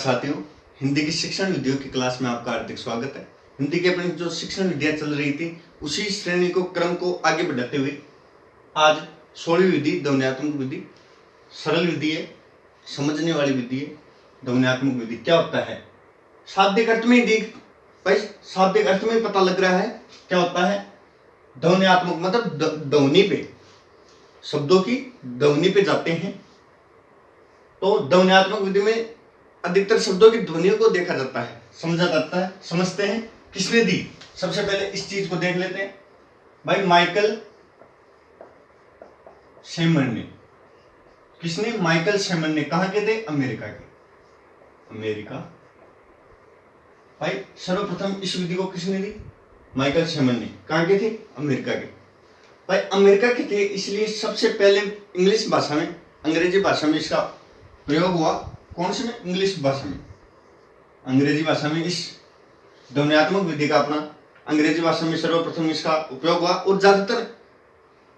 साथियों, हिंदी की शिक्षण विधियों की क्लास में आपका हार्दिक स्वागत है। हिंदी की अपनी जो शिक्षण विधियां चल रही थी उसी श्रेणी को क्रम को आगे बढ़ाते हुए आज 16वीं विधि ध्वन्यात्मक विधि सरल विधि है, समझने वाली विधि है। ध्वन्यात्मक विधि क्या होता है? शाब्दिक अर्थ में देख भाई, शाब्दिक अर्थ में पता लग रहा है क्या होता है। ध्वन्यात्मक मतलब ध्वनि पे, शब्दों की ध्वनि पे जाते हैं। तो ध्वन्यात्मक विधि में अधिकतर शब्दों की ध्वनियों को देखा जाता है, समझा जाता है। समझते हैं किसने दी। सबसे पहले इस चीज को देख लेते हैं भाई। माइकल शेमर ने, किसने? माइकल शेमर ने। कहां के थे? अमेरिका के। अमेरिका भाई, सर्वप्रथम इस विधि को किसने दी? माइकल शेमर ने। कहां के थे? अमेरिका के। भाई अमेरिका के थे, इसलिए सबसे पहले इंग्लिश भाषा में, अंग्रेजी भाषा में इसका प्रयोग हुआ। कौन से में? इंग्लिश भाषा में, अंग्रेजी भाषा में इस ध्वन्यात्मक विधि का अपना अंग्रेजी भाषा में सर्वप्रथम इसका उपयोग हुआ और ज्यादातर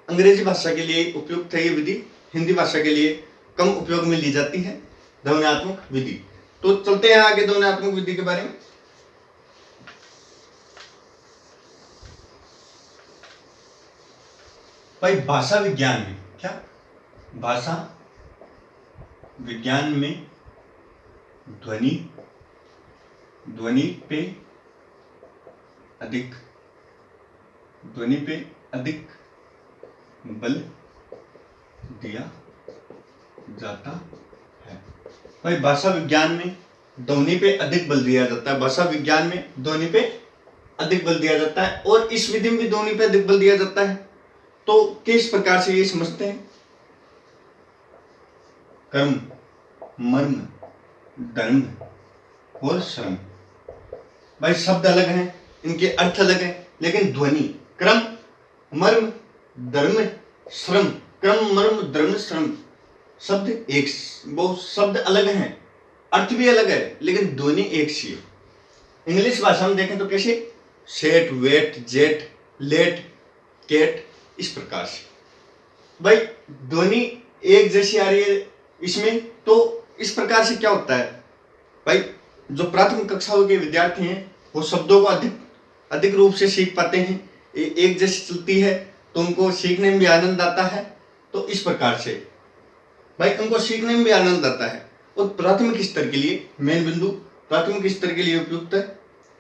अंग्रेजी भाषा के लिए उपयुक्त है ये विधि। हिंदी भाषा के लिए कम उपयोग में ली जाती है ध्वन्यात्मक विधि। तो चलते हैं आगे ध्वन्यात्मक विधि के बारे में। भाई भाषा विज्ञान में क्या? भाषा विज्ञान में ध्वनि पे अधिक बल दिया जाता है। भाई भाषा विज्ञान में ध्वनि पे अधिक बल दिया जाता है। भाषा विज्ञान में ध्वनि पे अधिक बल दिया जाता है और इस विधि में भी ध्वनि पे अधिक बल दिया जाता है। तो किस प्रकार से ये समझते हैं? कर्म, मर्म, धर्म और श्रम। भाई शब्द अलग हैं, इनके अर्थ अलग हैं, लेकिन ध्वनि, क्रम, मर्म, धर्म, श्रम, क्रम, मर्म, धर्म, श्रम, शब्द एक, वो शब्द अलग हैं, अर्थ भी अलग है, लेकिन ध्वनि एक सी है। इंग्लिश भाषा में देखें तो कैसे? सेट, वेट, जेट, लेट, केट, इस प्रकार से। भाई ध्वनि एक जैसी आ रही है इसमें। तो इस प्रकार से क्या होता है भाई, जो प्राथमिक कक्षाओं के विद्यार्थी हैं वो शब्दों को अधिक रूप से सीख पाते हैं। एक जैसी चलती है तो उनको सीखने में भी आनंद आता है। तो इस प्रकार से भाई उनको सीखने में भी आनंद आता है। और प्राथमिक स्तर के लिए मेन बिंदु, प्राथमिक स्तर के लिए उपयुक्त है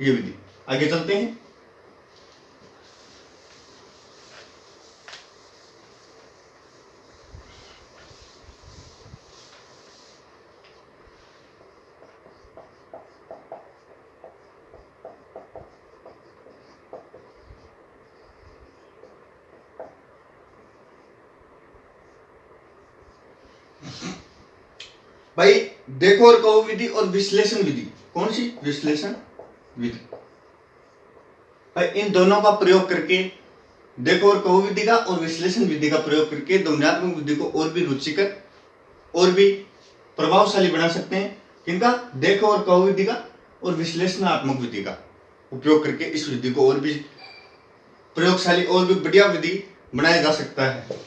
ये विधि। आगे चलते हैं। भाई देखो और कहो विधि और विश्लेषण विधि। कौन सी? विश्लेषण विधि। भाई इन दोनों का प्रयोग करके, देखो और कहो विधि का और विश्लेषण विधि का प्रयोग करके ध्वन्यात्मक विधि को और भी रुचिकर और भी प्रभावशाली बना सकते हैं। किनका? देखो और कहो विधि का और विश्लेषणात्मक विधि का उपयोग करके इस विधि को और भी प्रयोगशाली और भी बढ़िया विधि बनाया जा सकता है।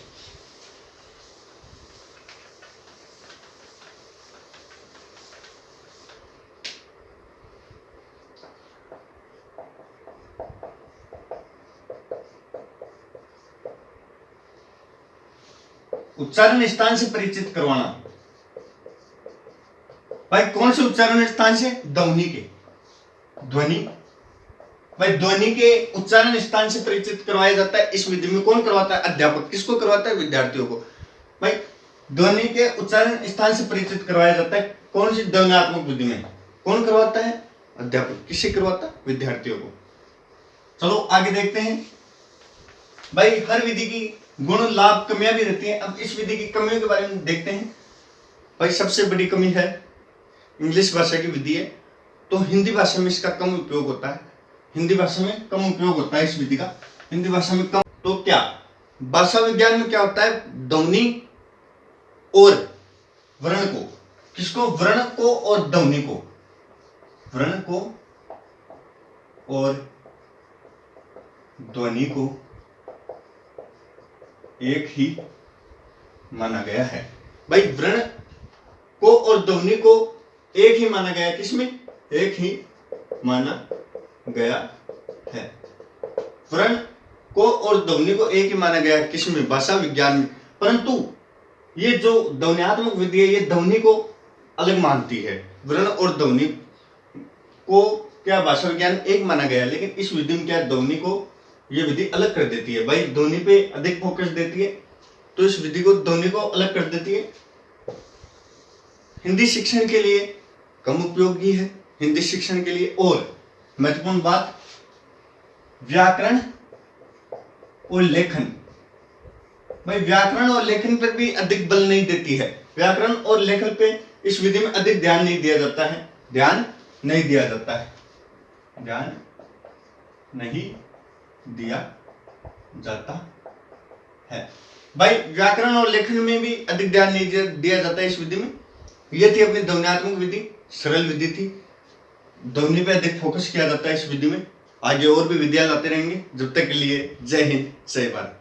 उच्चारण स्थान से परिचित करवाना। भाई कौन से उच्चारण स्थान से? ध्वनि के, ध्वनि। भाई ध्वनि के उच्चारण स्थान से परिचित करवाया जाता है इस विधि में। कौन करवाता है? अध्यापक। किसको करवाता है? विद्यार्थियों को। भाई ध्वनि के उच्चारण स्थान से परिचित करवाया जाता है कौन सी? ध्वन्यात्मक विधि में। कौन करवाता है? अध्यापक। किससे करवाता है? विद्यार्थियों को। चलो आगे देखते हैं। भाई हर विधि की गुण, लाभ, कमियां भी रहती हैं। अब इस विधि की कमियों के बारे में देखते हैं। भाई सबसे बड़ी कमी है इंग्लिश भाषा की विधि है, तो हिंदी भाषा में इसका कम उपयोग होता है। हिंदी भाषा में कम उपयोग होता है इस विधि का, हिंदी भाषा में कम। तो क्या भाषा विज्ञान में क्या होता है? ध्वनि और वर्ण को, किसको? वर्ण को और ध्वनि को, वर्ण को और ध्वनि को एक ही माना गया है। भाई वर्ण को और ध्वनि को एक ही माना गया, किसमें? एक ही माना गया है। वर्ण को और ध्वनि को एक ही माना गया है, किसमें? भाषा विज्ञान में। परंतु ये जो ध्वन्यात्मक विधि है, ये ध्वनि को अलग मानती है। वर्ण और ध्वनि को क्या भाषा विज्ञान एक माना गया है, लेकिन इस विधि में क्या ध्वनि को ये विधि अलग कर देती है। भाई ध्वनि पे अधिक फोकस देती है, तो इस विधि को ध्वनि को अलग कर देती है। हिंदी शिक्षण के लिए कम उपयोगी है, हिंदी शिक्षण के लिए। और महत्वपूर्ण बात, व्याकरण और लेखन। भाई व्याकरण और लेखन पर भी अधिक बल नहीं देती है। व्याकरण और लेखन पे इस विधि में अधिक ध्यान नहीं दिया जाता है, ध्यान नहीं दिया जाता है, ध्यान नहीं दिया जाता है। भाई व्याकरण और लेखन में भी अधिक ध्यान नहीं दिया जाता है इस विधि में। यह थी अपनी ध्वन्यात्मक विधि, सरल विधि थी। ध्वनि पे अधिक फोकस किया जाता है इस विधि में। आगे और भी विधियां लाते रहेंगे। जब तक के लिए जय हिंद, जय भारत।